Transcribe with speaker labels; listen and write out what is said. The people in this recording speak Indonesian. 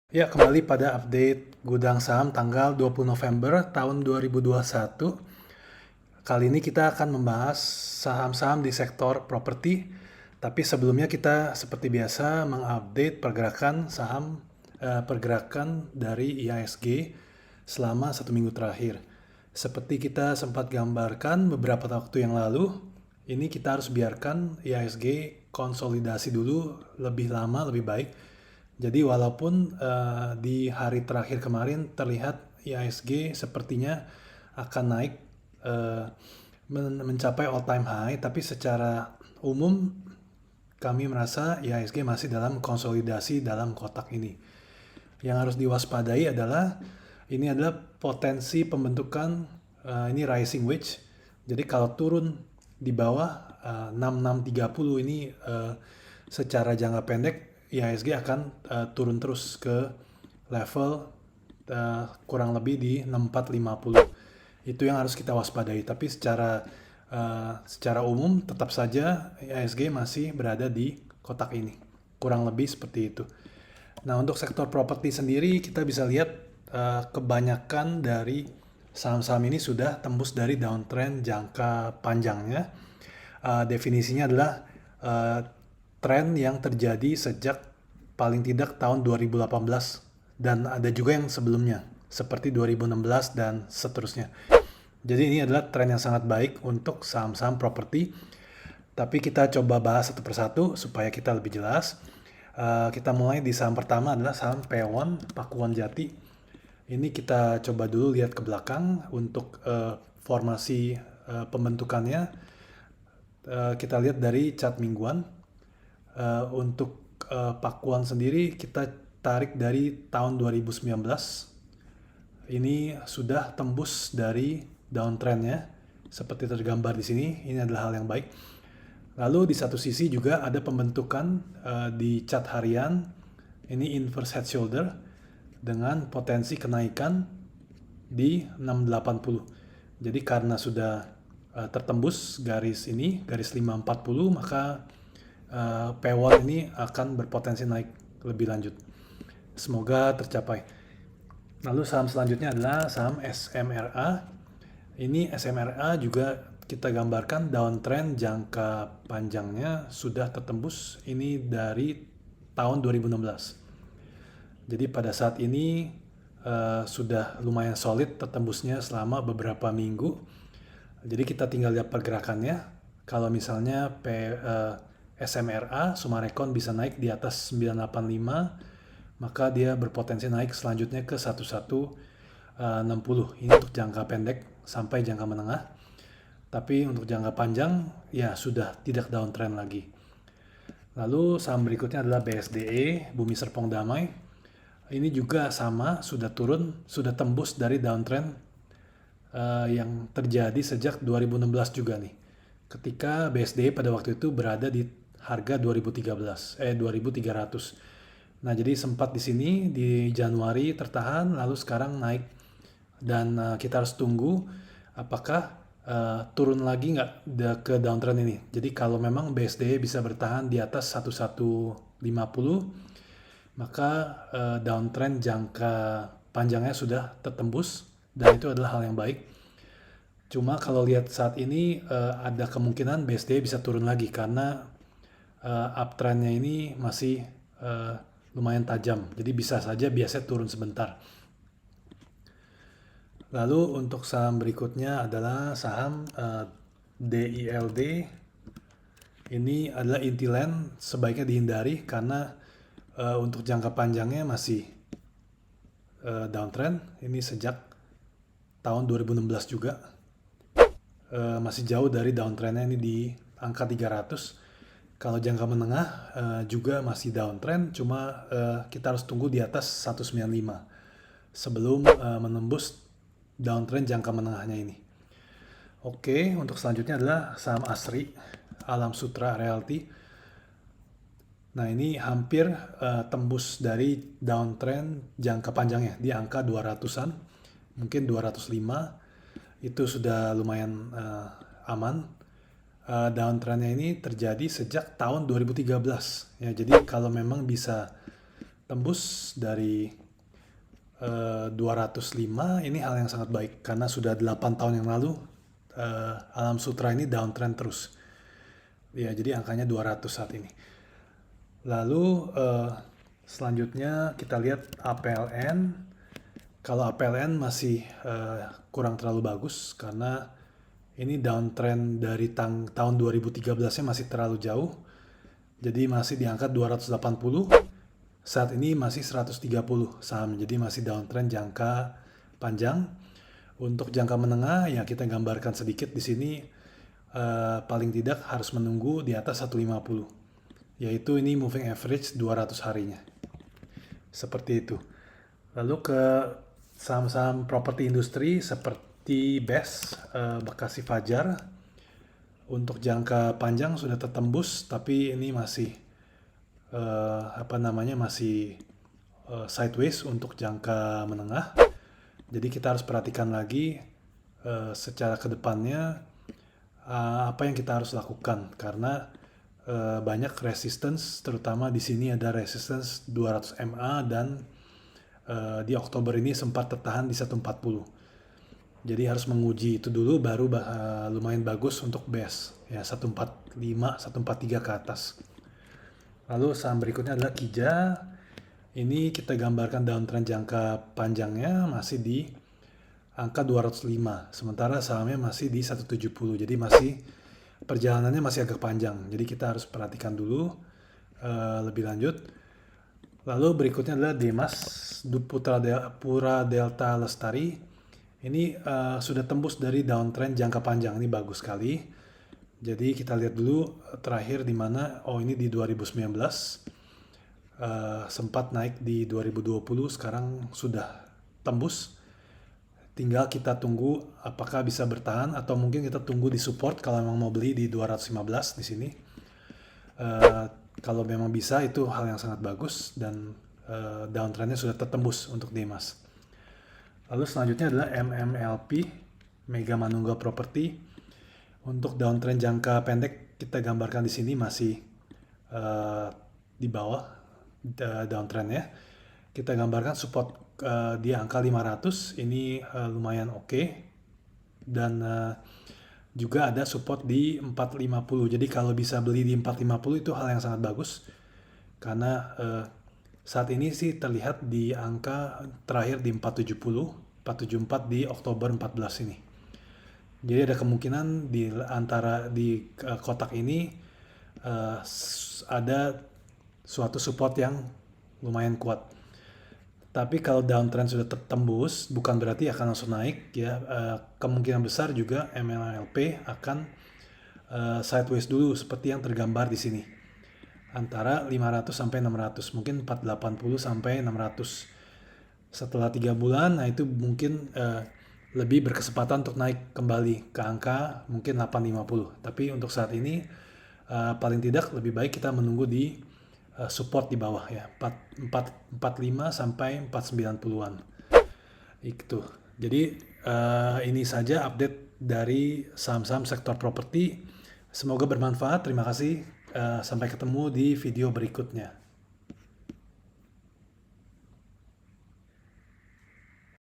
Speaker 1: Ya, kembali pada update Gudang Saham tanggal 20 November tahun 2021. Kali ini kita akan membahas saham-saham di sektor properti, tapi sebelumnya kita seperti biasa mengupdate pergerakan saham, pergerakan dari IHSG selama 1 minggu terakhir. Seperti kita sempat gambarkan beberapa waktu yang lalu, ini kita harus biarkan IHSG konsolidasi dulu lebih lama, lebih baik. Jadi walaupun di hari terakhir kemarin terlihat IHSG sepertinya akan naik eh, mencapai all time high, tapi secara umum kami merasa IHSG masih dalam konsolidasi dalam kotak ini. Yang harus diwaspadai adalah ini adalah potensi pembentukan ini rising wedge. Jadi kalau turun di bawah 6630 ini secara jangka pendek IHSG akan turun terus ke level kurang lebih di 6450. Itu yang harus kita waspadai. Tapi secara umum tetap saja IHSG masih berada di kotak ini. Kurang lebih seperti itu. Nah, untuk sektor properti sendiri kita bisa lihat kebanyakan dari saham-saham ini sudah tembus dari downtrend jangka panjangnya. Definisinya adalah uh, tren yang terjadi sejak paling tidak tahun 2018 dan ada juga yang sebelumnya seperti 2016 dan seterusnya. Jadi ini adalah tren yang sangat baik untuk saham-saham properti. Tapi kita coba bahas satu persatu supaya kita lebih jelas. Kita mulai di saham pertama adalah saham Pewon Pakuan Jati. Ini kita coba dulu lihat ke belakang untuk formasi pembentukannya. Kita lihat dari chart mingguan. Untuk Pakuan sendiri kita tarik dari tahun 2019. Ini sudah tembus dari downtrendnya seperti tergambar di sini. Ini adalah hal yang baik. Lalu di satu sisi juga ada pembentukan di chart harian. Ini inverse head shoulder dengan potensi kenaikan di 680. Jadi karena sudah tertembus garis ini, garis 540, maka Pewon ini akan berpotensi naik lebih lanjut. Semoga tercapai. Lalu saham selanjutnya adalah saham SMRA. Ini SMRA juga kita gambarkan downtrend jangka panjangnya sudah tertembus ini dari tahun 2016. Jadi pada saat ini sudah lumayan solid tertembusnya selama beberapa minggu. Jadi kita tinggal lihat pergerakannya. Kalau misalnya SMRA Sumarekon bisa naik di atas 985, maka dia berpotensi naik selanjutnya ke 1160. Ini untuk jangka pendek sampai jangka menengah. Tapi untuk jangka panjang ya sudah tidak downtrend lagi. Lalu saham berikutnya adalah BSDE, Bumi Serpong Damai. Ini juga sama, sudah turun, sudah tembus dari downtrend yang terjadi sejak 2016 juga nih. Ketika BSDE pada waktu itu berada di harga 2300. Nah, jadi sempat di sini di Januari tertahan, lalu sekarang naik dan kita harus tunggu apakah turun lagi nggak ke downtrend ini. Jadi kalau memang BSDE bisa bertahan di atas 1150, maka downtrend jangka panjangnya sudah tertembus dan itu adalah hal yang baik. Cuma kalau lihat saat ini ada kemungkinan BSDE bisa turun lagi karena uptrendnya ini masih lumayan tajam. Jadi bisa saja biasanya turun sebentar. Lalu untuk saham berikutnya adalah saham DILD. Ini adalah Intiland, sebaiknya dihindari karena untuk jangka panjangnya masih downtrend. Ini sejak tahun 2016 juga. Masih jauh dari downtrendnya ini di angka 300. Kalau jangka menengah juga masih downtrend, cuma kita harus tunggu di atas 195 sebelum menembus downtrend jangka menengahnya ini. Oke, untuk selanjutnya adalah saham ASRI, Alam Sutra Realty. Nah, ini hampir tembus dari downtrend jangka panjangnya di angka 200-an, mungkin 205. Itu sudah lumayan aman. Downtrendnya ini terjadi sejak tahun 2013. Ya, jadi kalau memang bisa tembus dari 205. Ini hal yang sangat baik karena sudah 8 tahun yang lalu Alam Sutra ini downtrend terus. Ya, jadi angkanya 200 saat ini. Lalu selanjutnya kita lihat APLN. Kalau APLN masih kurang terlalu bagus karena ini downtrend dari tahun 2013-nya masih terlalu jauh. Jadi masih di angka 280. Saat ini masih 130 saham. Jadi masih downtrend jangka panjang. Untuk jangka menengah ya kita gambarkan sedikit di sini, paling tidak harus menunggu di atas 150. Yaitu ini moving average 200 harinya. Seperti itu. Lalu ke saham-saham properti industri seperti BES, Bekasi Fajar. Untuk jangka panjang sudah tertembus, tapi ini masih masih sideways untuk jangka menengah. Jadi kita harus perhatikan lagi secara kedepannya apa yang kita harus lakukan karena banyak resistance, terutama di sini ada resistance 200 MA dan di Oktober ini sempat tertahan di 140. Jadi harus menguji itu dulu baru lumayan bagus untuk BES ya 145, 143 ke atas. Lalu saham berikutnya adalah Kija. Ini kita gambarkan downtrend jangka panjangnya masih di angka 205, sementara sahamnya masih di 170. Jadi masih perjalanannya masih agak panjang. Jadi kita harus perhatikan dulu lebih lanjut. Lalu berikutnya adalah Demas Pura Delta Lestari. Ini sudah tembus dari downtrend jangka panjang. Ini bagus sekali. Jadi kita lihat dulu terakhir di mana. Oh, ini di 2019. Sempat naik di 2020, sekarang sudah tembus. Tinggal kita tunggu apakah bisa bertahan atau mungkin kita tunggu di support kalau memang mau beli di 215 di sini. Kalau memang bisa itu hal yang sangat bagus dan downtrendnya sudah tertembus untuk Demas. Lalu selanjutnya adalah MMLP, Mega Manunggal Property. Untuk downtrend jangka pendek kita gambarkan di sini masih di bawah downtrendnya. Kita gambarkan support di angka 500 ini lumayan oke. Dan juga ada support di 450. Jadi kalau bisa beli di 450 itu hal yang sangat bagus karena saat ini sih terlihat di angka terakhir di 470, 474 di Oktober 14 ini. Jadi ada kemungkinan di antara di kotak ini ada suatu support yang lumayan kuat. Tapi kalau downtrend sudah tertembus, bukan berarti akan langsung naik ya. Kemungkinan besar juga MLLP akan sideways dulu seperti yang tergambar di sini. Antara 500 sampai 600, mungkin 480 sampai 600. Setelah 3 bulan, nah itu mungkin lebih berkesempatan untuk naik kembali ke angka mungkin 850. Tapi untuk saat ini paling tidak lebih baik kita menunggu di support di bawah ya 445 sampai 490-an itu. Jadi ini saja update dari saham-saham sektor properti. Semoga bermanfaat. Terima kasih. Sampai ketemu di video berikutnya.